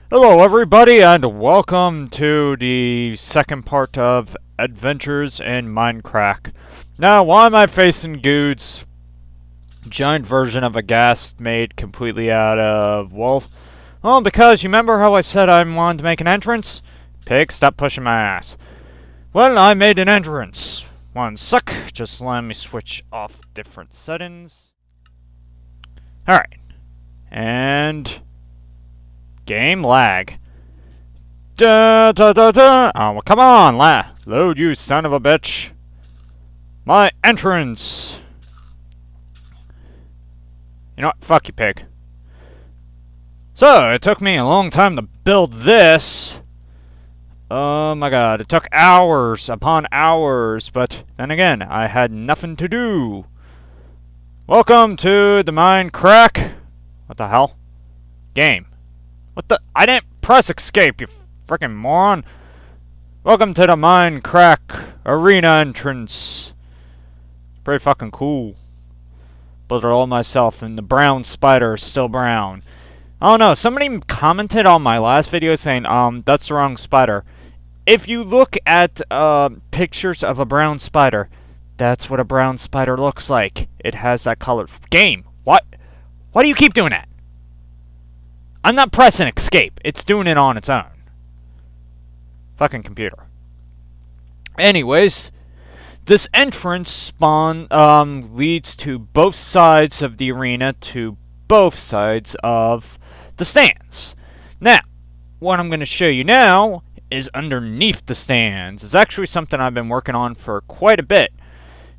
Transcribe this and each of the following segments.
Hello everybody and welcome to the second part of Adventures in Mindcrack. Now, why am I facing Good's giant version of a ghast made completely out of wool? Well, because you remember how I said I wanted to make an entrance? Pig, stop pushing my ass. Well, I made an entrance. One sec, just let me switch off different settings. Alright. And game lag. Da da da da. Oh, well, come on, load, you son of a bitch. My entrance. You know what? Fuck you, pig. So, it took me a long time to build this. Oh my god, it took hours upon hours, but then again, I had nothing to do. Welcome to the Mindcrack. What the hell? Game. What the? I didn't press escape, you freaking moron. Welcome to the Mindcrack arena entrance. Pretty fucking cool. Built it all myself, and the brown spider is still brown. Oh no, somebody commented on my last video saying, that's the wrong spider. If you look at, pictures of a brown spider, that's what a brown spider looks like. It has that color. Game, what? Why do you keep doing that? I'm not pressing escape. It's doing it on its own. Fucking computer. Anyways, this entrance leads to both sides of the arena, to both sides of the stands. Now, what I'm going to show you now is underneath the stands. It's actually something I've been working on for quite a bit.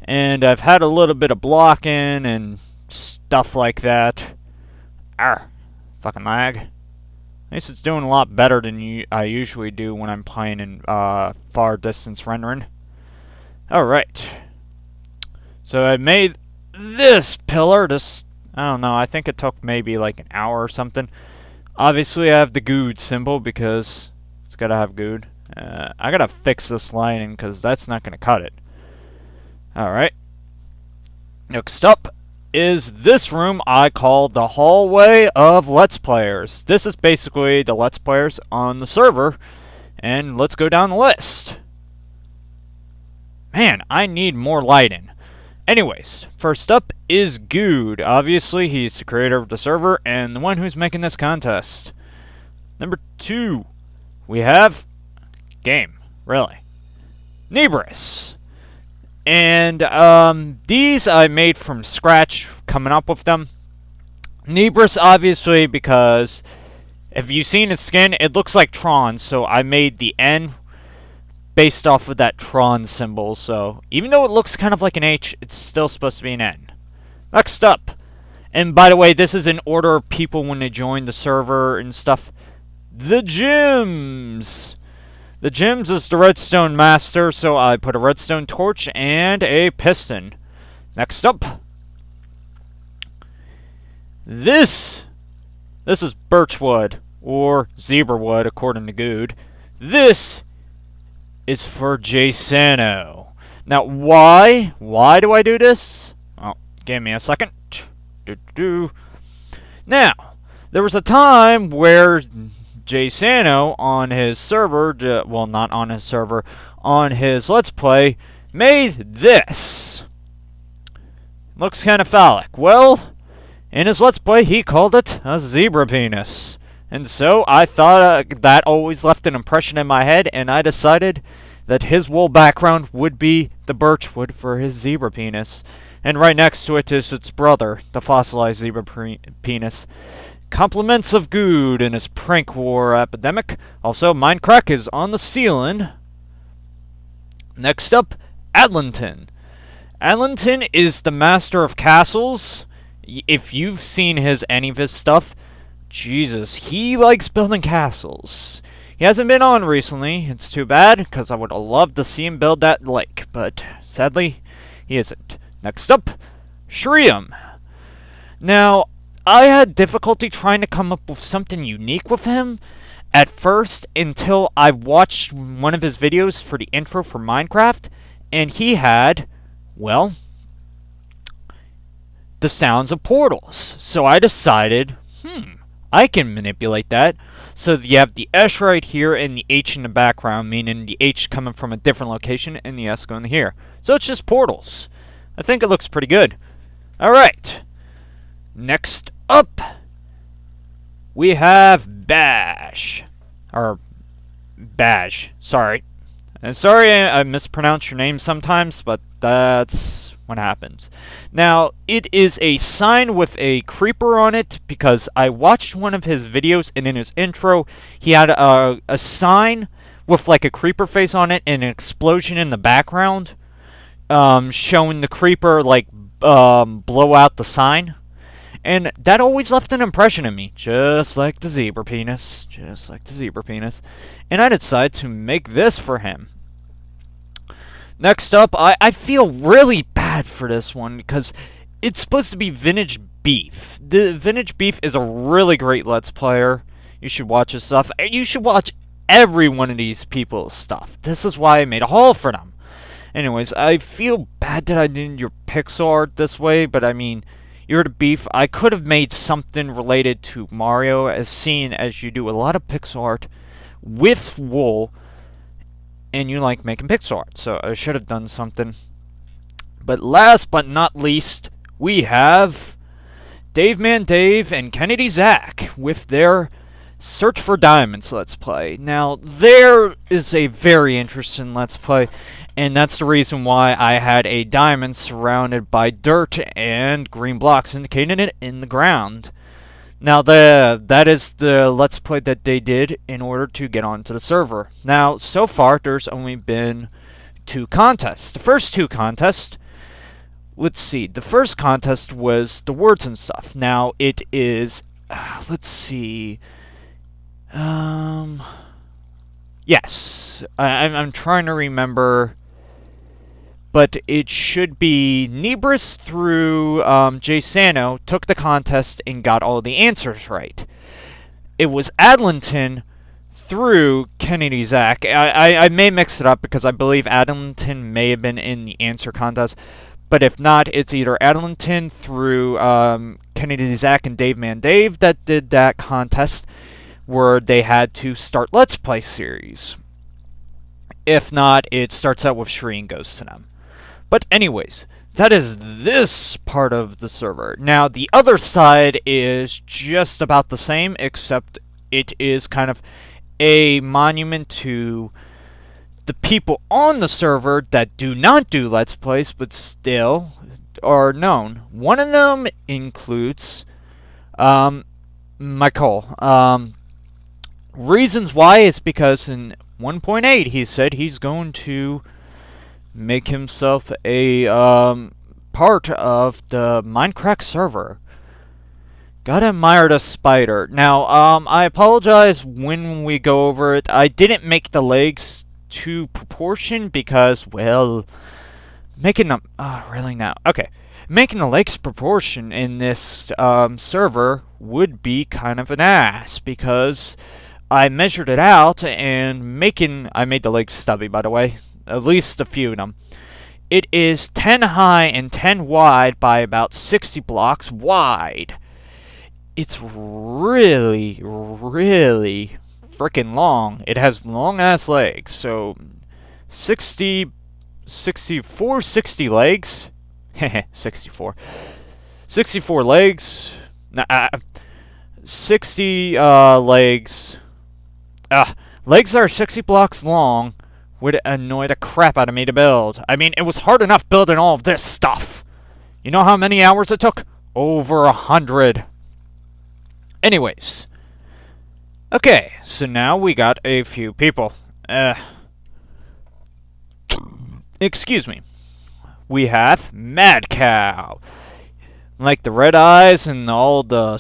And I've had a little bit of blocking and stuff like that. Arr. Fucking lag. At least it's doing a lot better than I usually do when I'm playing in far distance rendering. Alright. So I made this pillar. I don't know, I think it took maybe like an hour or something. Obviously I have the good symbol because it's gotta have good. I gotta fix this lighting because that's not gonna cut it. Alright. Next up is this room I call the hallway of Let's Players. This is basically the Let's Players on the server, and let's go down the list. Man, I need more lighting. Anyways, first up is Good. Obviously, he's the creator of the server and the one who's making this contest. Number 2, we have Game. Really. Nebris. And, these I made from scratch, coming up with them. Nebris, obviously, because if you've seen his skin, it looks like Tron, so I made the N based off of that Tron symbol, so even though it looks kind of like an H, it's still supposed to be an N. Next up, and by the way, this is in order of people when they join the server and stuff, the Gyms. The Gyms is the redstone master, so I put a redstone torch and a piston. Next up, this is birchwood, or zebra wood, according to Good. This is for Jasano. Now, why? Why do I do this? Well, give me a second. Now, there was a time where Jasano on his server, well, not on his server, on his Let's Play, made this. Looks kind of phallic. Well, in his Let's Play, he called it a zebra penis. And so I thought that always left an impression in my head, and I decided that his wool background would be the birchwood for his zebra penis. And right next to it is its brother, the fossilized zebra penis. Compliments of Good in his prank war epidemic. Also, Mindcrack is on the ceiling. Next up, Adlinton. Adlinton is the master of castles. If you've seen any of his stuff, Jesus, he likes building castles. He hasn't been on recently. It's too bad, because I would have loved to see him build that lake, but sadly, he isn't. Next up, Shriam. Now, I had difficulty trying to come up with something unique with him at first until I watched one of his videos for the intro for Minecraft, and he had, well, the sounds of portals. So I decided, I can manipulate that. So you have the S right here and the H in the background, meaning the H coming from a different location and the S going here. So it's just portals. I think it looks pretty good. Alright. Next up, we have Bash. Or Bash. Sorry. Sorry I mispronounce your name sometimes, but that's what happens. Now, it is a sign with a creeper on it because I watched one of his videos, and in his intro, he had a sign with like a creeper face on it and an explosion in the background, showing the creeper like blow out the sign. And that always left an impression in me, just like the zebra penis, just like the zebra penis. And I decided to make this for him. Next up, I feel really bad for this one because it's supposed to be Vintage Beef. The Vintage Beef is a really great Let's Player. You should watch his stuff. You should watch every one of these people's stuff. This is why I made a haul for them. Anyways, I feel bad that I did your pixel art this way, but I mean, you're the beef. I could have made something related to Mario, as seen as you do a lot of pixel art with wool, and you like making pixel art, so I should have done something. But last but not least, we have Dave and Kennedy Zach with their Search for Diamonds Let's Play. Now, there is a very interesting Let's Play, and that's the reason why I had a diamond surrounded by dirt and green blocks indicating it in the ground. Now, that is the Let's Play that they did in order to get onto the server. Now, so far, there's only been 2 contests. The first 2 contests, let's see, the first contest was the words and stuff. Now, it is, let's see, yes, I'm trying to remember, but it should be Nebris through Jay Sano took the contest and got all the answers right. It was Adlington through Kennedy Zach. I may mix it up because I believe Adlington may have been in the answer contest, but if not, it's either Adlington through Kennedy Zach and Dave that did that contest where they had to start Let's Play series. If not, it starts out with Shri and goes to them. But anyways, that is this part of the server. Now, the other side is just about the same, except it is kind of a monument to the people on the server that do not do Let's Plays, but still are known. One of them includes Michael. Reasons why is because in 1.8 he said he's going to make himself a part of the Mindcrack server. Gotta admire the spider. Now, I apologize when we go over it. I didn't make the legs to proportion because, well, making them... really now? Okay. Making the legs proportion in this server would be kind of an ass because I measured it out and I made the legs stubby, by the way. At least a few of them. It is 10 high and 10 wide by about 60 blocks wide. It's really, really freaking long. It has long-ass legs, so 60 legs? 64. 64 legs. 60 legs. Legs are 60 blocks long. Would annoy the crap out of me to build. I mean, it was hard enough building all of this stuff. You know how many hours it took? Over 100. Anyways. Okay, so now we got a few people. Excuse me. We have Mad Cow. Like the red eyes and all the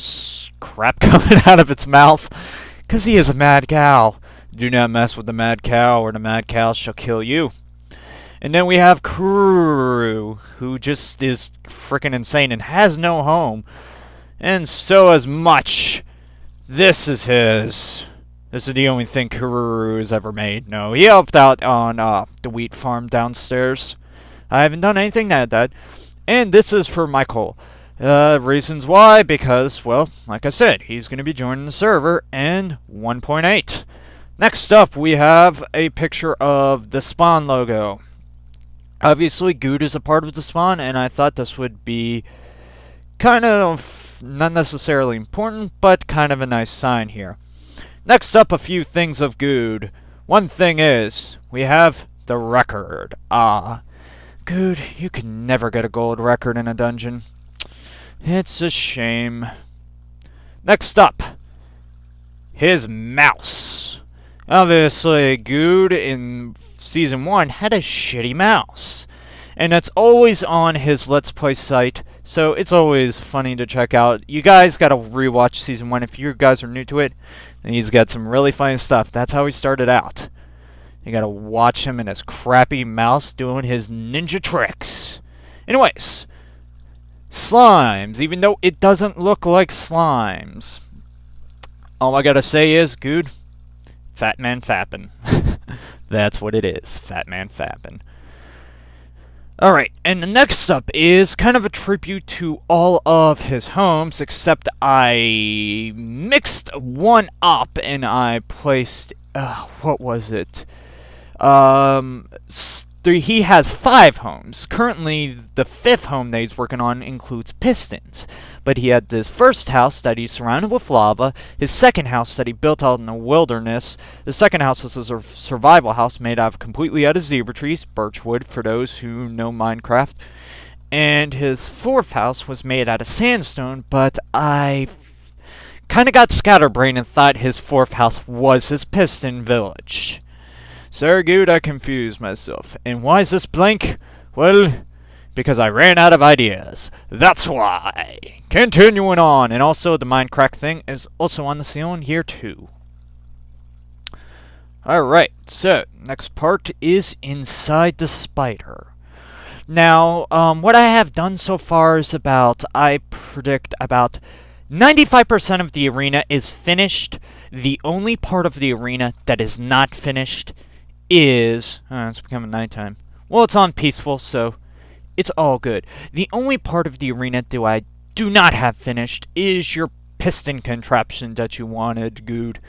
crap coming out of its mouth. Because he is a mad cow. Do not mess with the mad cow, or the mad cow shall kill you. And then we have Kuru, who just is freaking insane and has no home. And so as much. This is his. This is the only thing Kuru has ever made. No, he helped out on the wheat farm downstairs. I haven't done anything that. And this is for Michael. Reasons why, because, well, like I said, he's going to be joining the server in 1.8. Next up, we have a picture of the spawn logo. Obviously, Good is a part of the spawn, and I thought this would be kind of not necessarily important, but kind of a nice sign here. Next up, a few things of Good. One thing is, we have the record. Good, you can never get a gold record in a dungeon. It's a shame. Next up, his mouse. Obviously, Good in Season 1 had a shitty mouse. And it's always on his Let's Play site, so it's always funny to check out. You guys gotta rewatch Season 1 if you guys are new to it. And he's got some really funny stuff. That's how he started out. You gotta watch him and his crappy mouse doing his ninja tricks. Anyways, slimes, even though it doesn't look like slimes. All I gotta say is, Good, Fat Man Fappin'. That's what it is, Fat Man Fappin'. Alright, and the next up is kind of a tribute to all of his homes, except I mixed one up and I placed, what was it? He has 5 homes. Currently, the 5th home that he's working on includes pistons. But he had this first house that he's surrounded with lava, his second house that he built out in the wilderness. The second house is a survival house made completely out of zebra trees, birch wood for those who know Minecraft. And his 4th house was made out of sandstone, but I kind of got scatterbrained and thought his 4th house was his piston village. Sorry, Good, I confused myself. And why is this blank? Well, because I ran out of ideas. That's why. Continuing on, and also the Mindcrack thing is also on the ceiling here too. Alright, so next part is inside the spider. Now, what I have done so far is I predict about 95% of the arena is finished. The only part of the arena that is not finished is, it's becoming nighttime. Well, it's on peaceful, so it's all good. The only part of the arena that I do not have finished is your piston contraption that you wanted, Good.